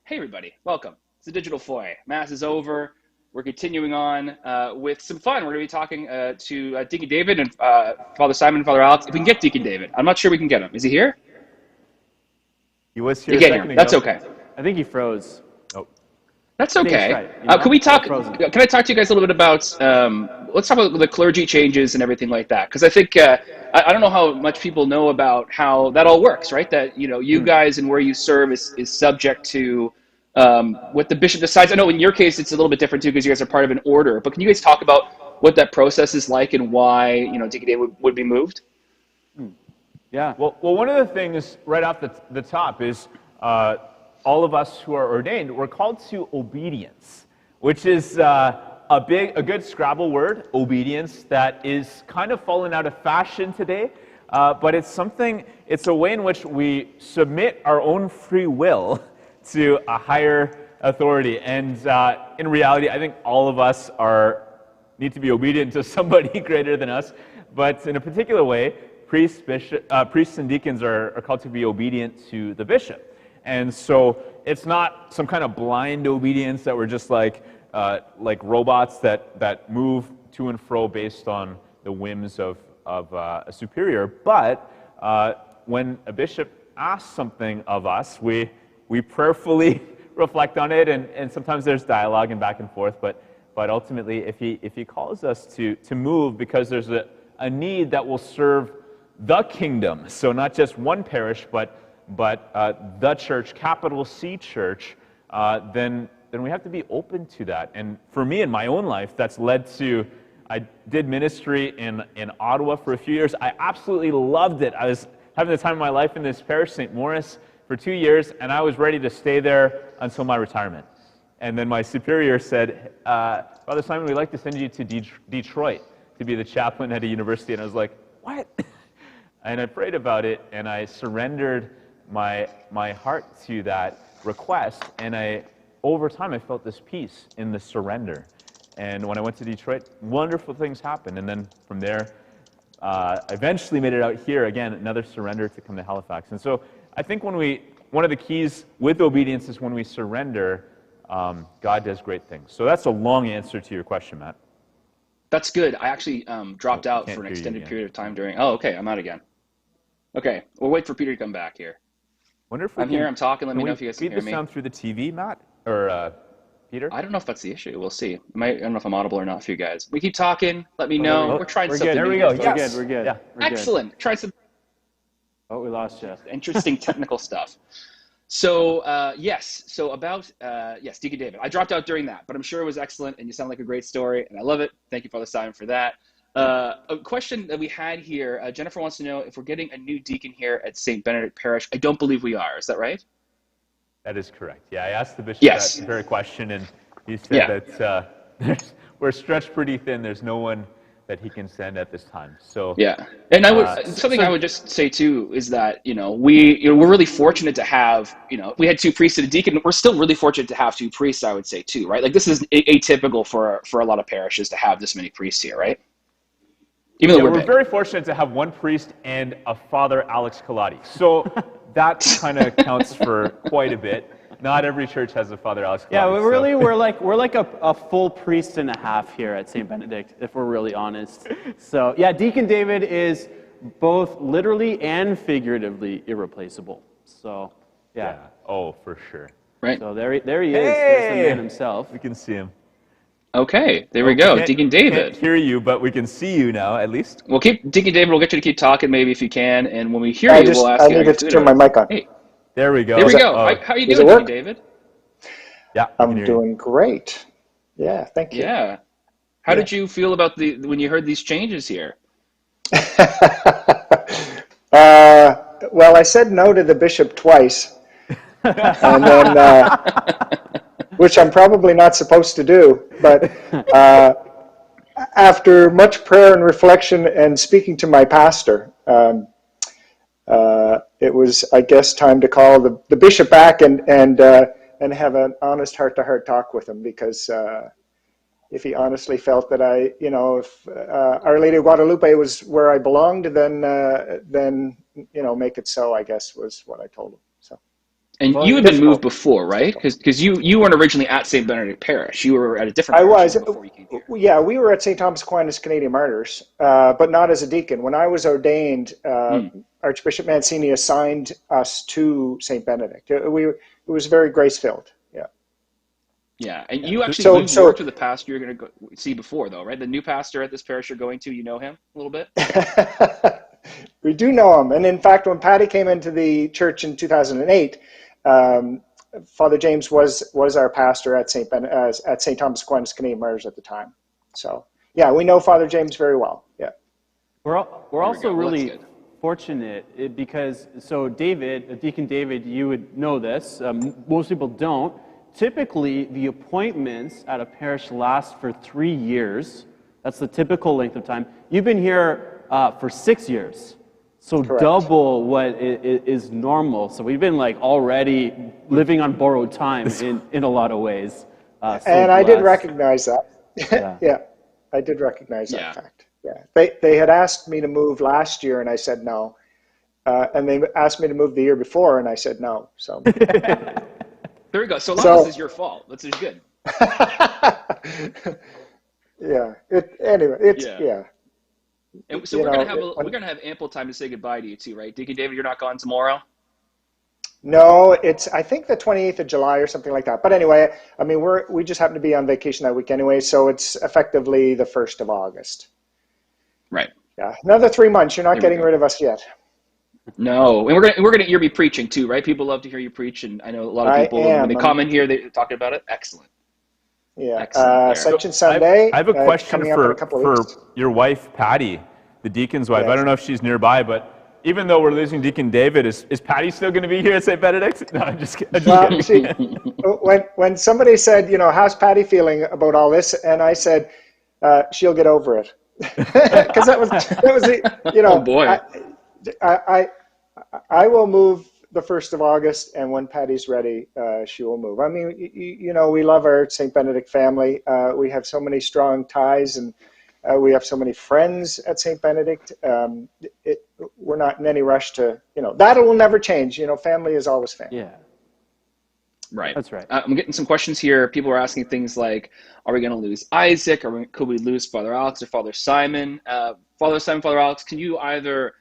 Hey everybody, welcome. It's the Digital Foyer. Mass is over. We're continuing on with some fun. We're going to be talking to Deacon David and Father Simon and Father Alex. If we can get Deacon David. I'm not sure we can get him. Is he here? He was You here a can't hear him. second That's ago. okay. I think he froze. Oh, That's Stage okay. fright, you know? Can we talk? Frozen. Can I talk to you guys a little bit about? Let's talk about the clergy changes and everything like that, because I think I don't know how much people know about how that all works, right? That you guys and where you serve is subject to what the bishop decides. I know in your case it's a little bit different too, because you guys are part of an order. But can you guys talk about what that process is like and why Deacon David would be moved? Yeah. well, one of the things right off the top is all of us who are ordained, we're called to obedience, which is a good Scrabble word, obedience, that is kind of fallen out of fashion today. But it's a way in which we submit our own free will to a higher authority. And in reality, I think all of us need to be obedient to somebody greater than us. But in a particular way, priests and deacons are called to be obedient to the bishop. And so it's not some kind of blind obedience that we're just like robots that move to and fro based on the whims of a superior. But when a bishop asks something of us, we prayerfully reflect on it, and sometimes there's dialogue and back and forth. But ultimately, if he calls us to move because there's a need that will serve the kingdom, so not just one parish, but the church, capital C church, then we have to be open to that. And for me in my own life, that's led to, I did ministry in Ottawa for a few years. I absolutely loved it. I was having the time of my life in this parish, St. Maurice, for 2 years, and I was ready to stay there until my retirement. And then my superior said, Father Simon, we'd like to send you to Detroit to be the chaplain at a university. And I was like, what? And I prayed about it, and I surrendered my heart to that request, and over time I felt this peace in the surrender. And when I went to Detroit, wonderful things happened. And then from there, I eventually made it out here, again, another surrender to come to Halifax. And so I think one of the keys with obedience is when we surrender, God does great things. So that's a long answer to your question, Matt. That's good. I actually dropped out for an extended period of time during. Oh, okay. I'm out again. Okay, we'll wait for Peter to come back here. Wonder if I'm here. I'm talking. Let me know if you guys can hear me. Feed the sound through the TV, Matt, or Peter? I don't know if that's the issue. We'll see. I don't know if I'm audible or not for you guys. We keep talking. Let me know. We're trying something. Good. There we go. New. Yes. We're good. Yeah. We're Excellent. Good. Try some Oh, we lost you. interesting technical stuff. So yes. So about yes, Deacon David. I dropped out during that, but I'm sure it was excellent, and you sound like a great story, and I love it. Thank you, Father Simon, for that. A question that we had here, Jennifer wants to know if we're getting a new deacon here at St. Benedict Parish. I don't believe we are. Is that right? That is correct. Yeah, I asked the bishop Yes. that very question, and he said that we're stretched pretty thin. There's no one that he can send at this time. So yeah, and I would I would just say too is that we're really fortunate to have we had two priests and a deacon. We're still really fortunate to have two priests. I would say too, right? Like this is atypical for a lot of parishes to have this many priests here, right? Even though we're very fortunate to have one priest and a Father Alex Colati. So that kind of counts for quite a bit. Not every church has a Father Alex Colati. Yeah, we're like a full priest and a half here at St. Benedict, if we're really honest. So yeah, Deacon David is both literally and figuratively irreplaceable. So yeah. Oh, for sure. Right. So there he is. Hey! There's the man himself. We can see him. Okay, there we go. Deacon David. Can't hear you, but we can see you now, at least. We'll keep Deacon David. We'll get you to keep talking, maybe if you can, and when we hear you, we'll ask I you. I needed to turn my mic on. Hey, there we go. there we go. How are you doing, Deacon David? Yeah, I'm doing great. Yeah, thank you. Yeah. How did you feel about when you heard these changes here? Well, I said no to the bishop twice, and then which I'm probably not supposed to do, but after much prayer and reflection and speaking to my pastor, it was, I guess, time to call the bishop back and have an honest heart-to-heart talk with him, because if he honestly felt that if Our Lady of Guadalupe was where I belonged, then make it so, I guess, was what I told him. So. And Well, you had been moved difficult. before, right? Because you weren't originally at St. Benedict Parish. You were at a different I parish was, even before you came here. yeah, we were at St. Thomas Aquinas Canadian Martyrs, but not as a deacon. When I was ordained, Hmm. Archbishop Mancini assigned us to St. Benedict. It was very grace filled. Yeah. Yeah, and Yeah. So, you've so worked with the pastor you're going to go see before, though, right? The new pastor at this parish you're going to, you know him a little bit. we do know him. And in fact, when Patty came into the church in 2008, um, Father James was our pastor at St. Thomas Aquinas Canadian Martyrs at the time. So yeah, we know Father James very well. Yeah. we're There we also go. Well, that's really good. fortunate because, so David, Deacon David, you would know this, most people don't. Typically, the appointments at a parish last for 3 years. That's the typical length of time. You've been here for 6 years. So Correct. double what is normal. So we've been like already living on borrowed time in a lot of ways. So And I did blessed. recognize that. Yeah. Yeah, I did recognize that Yeah. fact. Yeah, they had asked me to move last year, and I said no. And they asked me to move the year before, and I said no. So, There we go. So a lot of so this is your fault. That's good. yeah. Anyway, it's Yeah. yeah. And so You we're gonna know, have we're gonna have ample time to say goodbye to you too, right? Deacon David, you're not gone tomorrow. no, it's I think the 28th of July or something like that. But anyway, I mean we just happen to be on vacation that week anyway, so it's effectively the 1st of August. Right. Yeah, another 3 months. You're not There we getting go. rid of us yet. No, and we're gonna hear you preaching too, right? People love to hear you preach, and I know a lot of I people when they am. comment here, they're talking about it. Excellent, Yeah, excellent. There. Ascension I Sunday. have a question Coming up in a couple of for weeks. your wife, Patty, the deacon's wife. I Yes. don't know if she's nearby, but even though we're losing Deacon David, is Patty still going to be here at St. Benedict? No, I'm just kidding. Well, see, when somebody said, how's Patty feeling about all this, and I said, she'll get over it, because that was Oh boy. I will move the 1st of August, and when Patty's ready, she will move. I mean, we love our St. Benedict family. We have so many strong ties, and we have so many friends at St. Benedict. We're not in any rush to, that will never change. Family is always family. Yeah, Right. that's right. I'm getting some questions here. People are asking things like, are we going to lose Isaac? Could we lose Father Alex or Father Simon? Father Simon, Father Alex, can you either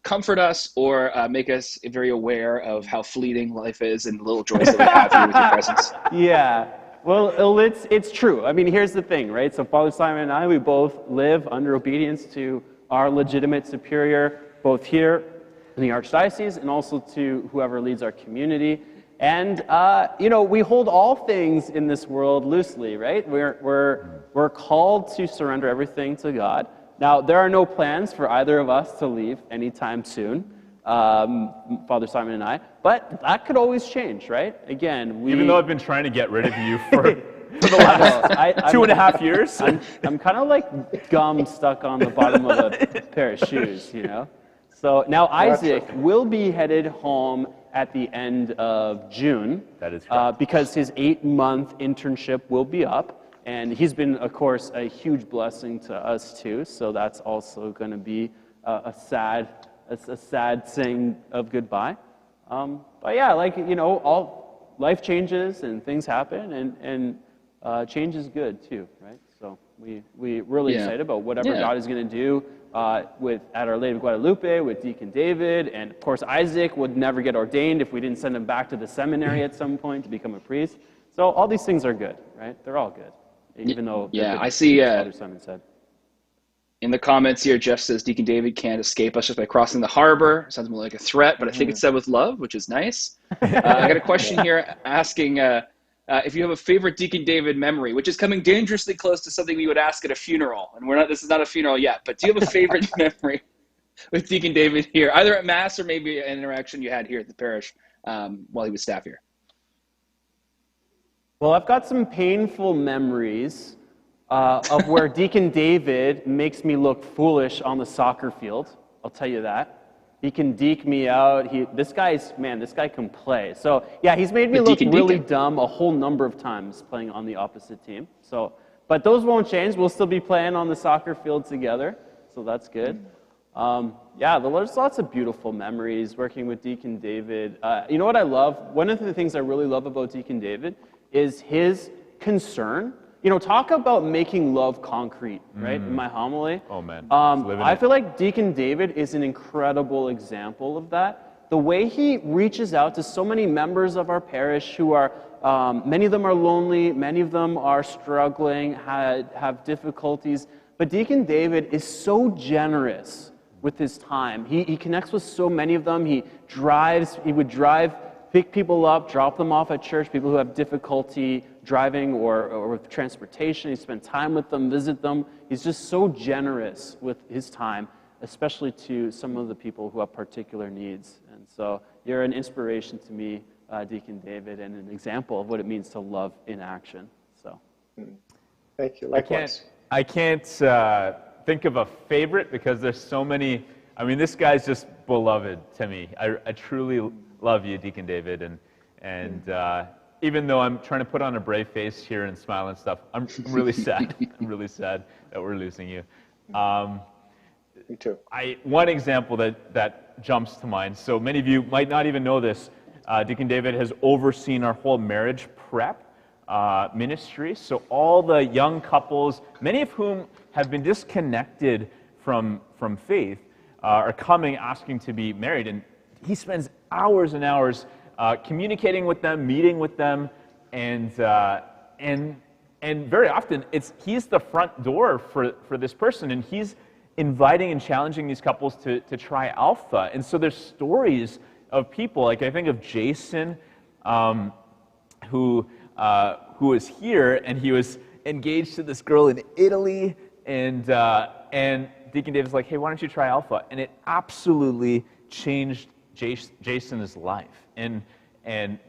comfort us or make us very aware of how fleeting life is and the little joys that we have here with your presence? Yeah. Well, it's true. I mean, here's the thing, right? So Father Simon and I, we both live under obedience to our legitimate superior, both here in the Archdiocese and also to whoever leads our community. And, we hold all things in this world loosely, right? We're called to surrender everything to God. Now, there are no plans for either of us to leave anytime soon, Father Simon and I, but that could always change, right? Again, Even though I've been trying to get rid of you for the last I'm 2.5 years. I'm kind of like gum stuck on the bottom of a pair of shoes, So now Isaac will be headed home at the end of June. That is correct. Because his 8-month internship will be up. And he's been, of course, a huge blessing to us too. So that's also going to be a sad saying of goodbye. But yeah, all life changes and things happen, and change is good too, right? So we're really excited about whatever God is going to do at Our Lady of Guadalupe with Deacon David, and of course Isaac would never get ordained if we didn't send him back to the seminary at some point to become a priest. So all these things are good, right? They're all good. Even though I see Father Simon said. in the comments here, Jeff says Deacon David can't escape us just by crossing the harbor. Sounds more like a threat, but I think it's said with love, which is nice. I got a question here asking if you have a favorite Deacon David memory, which is coming dangerously close to something we would ask at a funeral. And this is not a funeral yet, but do you have a favorite memory with Deacon David here, either at Mass or maybe an interaction you had here at the parish while he was staff here? Well, I've got some painful memories of where Deacon David makes me look foolish on the soccer field. I'll tell you that. He can deke me out. This guy can play. So yeah, he's made me look really dumb a whole number of times playing on the opposite team. So, but those won't change. We'll still be playing on the soccer field together. So that's good. There's lots of beautiful memories working with Deacon David. You know what I love? One of the things I really love about Deacon David is his concern. You know, talk about making love concrete, right? In my homily. Oh, man. I feel like Deacon David is an incredible example of that. The way he reaches out to so many members of our parish who are, many of them are lonely, many of them are struggling, have difficulties. But Deacon David is so generous with his time. He connects with so many of them. He would drive, pick people up, drop them off at church, people who have difficulty driving or with transportation. He spent time with them, visit them. He's just so generous with his time, especially to some of the people who have particular needs. And so you're an inspiration to me, Deacon David, and an example of what it means to love in action. So, Thank you. Likewise. I can't think of a favorite because there's so many. I mean, this guy's just beloved to me. I truly love you, Deacon David, and even though I'm trying to put on a brave face here and smile and stuff, I'm really sad. I'm really sad that we're losing you. Me too. One example that jumps to mind. So many of you might not even know this. Deacon David has overseen our whole marriage prep ministry. So all the young couples, many of whom have been disconnected from faith, are coming asking to be married. And he spends hours and hours communicating with them, meeting with them, and very often he's the front door for this person, and he's inviting and challenging these couples to try Alpha. And so there's stories of people, like I think of Jason, who was here, and he was engaged to this girl in Italy, and Deacon David's like, hey, why don't you try Alpha? And it absolutely changed Jason's life and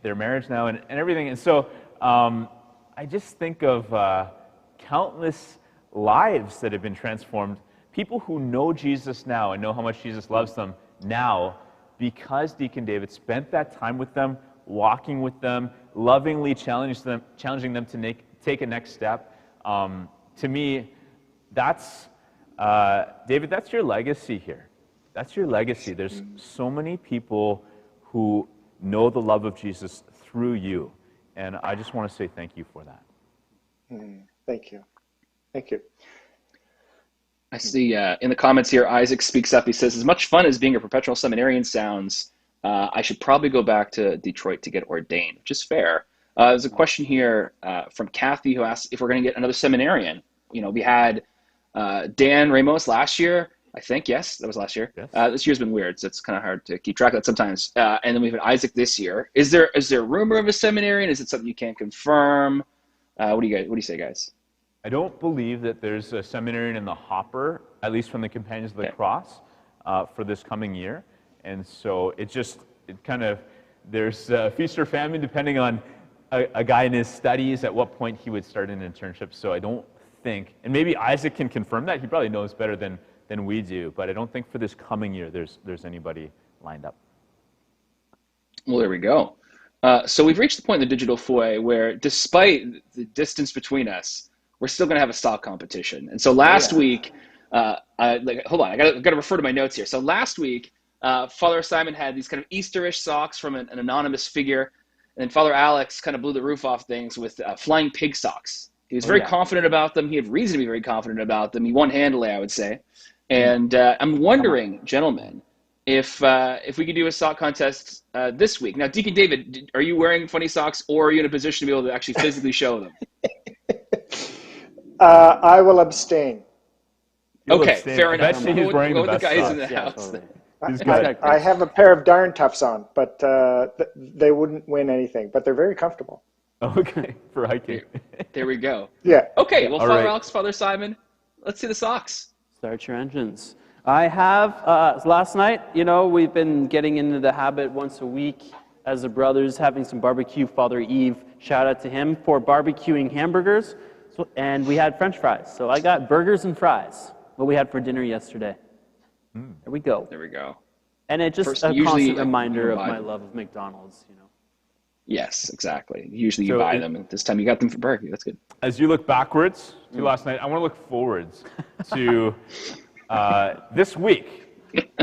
their marriage now and everything. And so I just think of countless lives that have been transformed, people who know Jesus now and know how much Jesus loves them now because Deacon David spent that time with them, walking with them, lovingly challenging them to take a next step. To me, that's, David, that's your legacy here. That's your legacy. There's so many people who know the love of Jesus through you, and I just want to say thank you for that. Thank you. Thank you. I see in the comments here, Isaac speaks up. He says, as much fun as being a perpetual seminarian sounds, I should probably go back to Detroit to get ordained, which is fair. There's a question here from Kathy who asks if we're going to get another seminarian. You know, we had Dan Ramos last year, I think. Yes, that was last year. Yes. This year's been weird, so it's kind of hard to keep track of that sometimes. And then we've had Isaac this year. Is there rumor of a seminarian? Is it something you can't confirm? What do you say, guys? I don't believe that there's a seminarian in the hopper, at least from the Companions of the Cross, for this coming year. And so there's feast or famine depending on a guy in his studies at what point he would start an internship. So I don't think, and maybe Isaac can confirm that, he probably knows better than we do, but I don't think for this coming year there's anybody lined up. Well, there we go. So we've reached the point in the Digital Foyer where, despite the distance between us, we're still going to have a stock competition. And so last week, hold on, I got to refer to my notes here. So last week, Father Simon had these kind of Easterish socks from an anonymous figure, and then Father Alex kind of blew the roof off things with flying pig socks. He was very confident about them. He had reason to be very confident about them. He won handily, I would say. And I'm wondering, gentlemen, if we could do a sock contest this week. Now, Deacon David, are you wearing funny socks, or are you in a position to be able to actually physically show them? I will abstain. Okay, fair enough. I bet he's wearing the best guys socks. in the house. Totally. I have a pair of Darn Toughs on, but they wouldn't win anything. But they're very comfortable. Okay, for hiking. There we go. Yeah. Okay, well, Father right. Alex, Father Simon, let's see the socks. Start your engines. I have, last night, we've been getting into the habit once a week as the brothers having some barbecue. Father Eve, shout out to him for barbecuing hamburgers. And we had French fries. So I got burgers and fries, what we had for dinner yesterday. There we go. There we go. And it's just a constant reminder of my love of McDonald's, Yes, exactly. Usually you buy them, and this time you got them for barbecue. That's good. As you look backwards to last night, I want to look forwards to this week.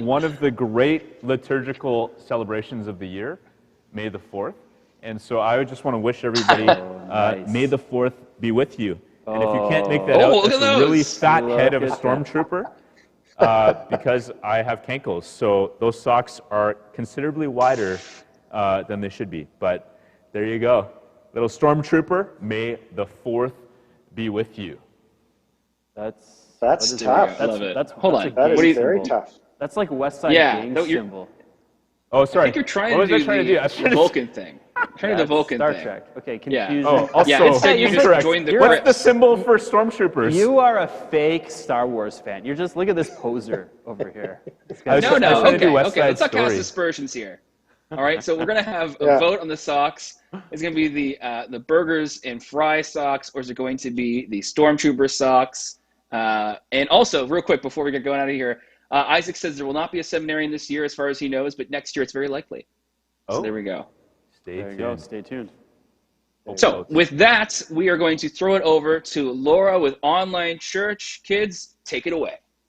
one of the great liturgical celebrations of the year, May the 4th. And so I would just want to wish everybody, nice. May the 4th be with you. And if you can't make that Oh, out, look that's at a really those. fat head of a Look at that. stormtrooper because I have cankles. So those socks are considerably wider than they should be. But there you go. Little stormtrooper, May the 4th be with you. That's that is tough. I love it. That's, Hold that's on. a That gang is very symbol. tough. That's like West Side Yeah, gang no, you're- symbol. Oh, sorry. I think you're trying what to was do I trying to do? I the was trying to Vulcan thing. Trying to do the That's Vulcan Star thing. Trek. Okay, Yeah. confusing. Oh, also, Yeah, instead you just incorrect. joined the What's the Crips. symbol for stormtroopers? You are a fake Star Wars fan. You're just, look at this poser over here. This I was guy's No, trying- I was no. trying to do Okay, West okay. Side Let's not cast Story. aspersions here. All right, so we're gonna have a Yeah. vote on the socks. Is it gonna be the burgers and fry socks, or is it going to be the stormtrooper socks? And also, real quick before we get going out of here, Isaac says there will not be a seminarian this year, as far as he knows, but next year it's very likely. So Oh. there we go. Stay There you tuned. go. Stay tuned. So with that, we are going to throw it over to Laura with online church. Kids, take it away.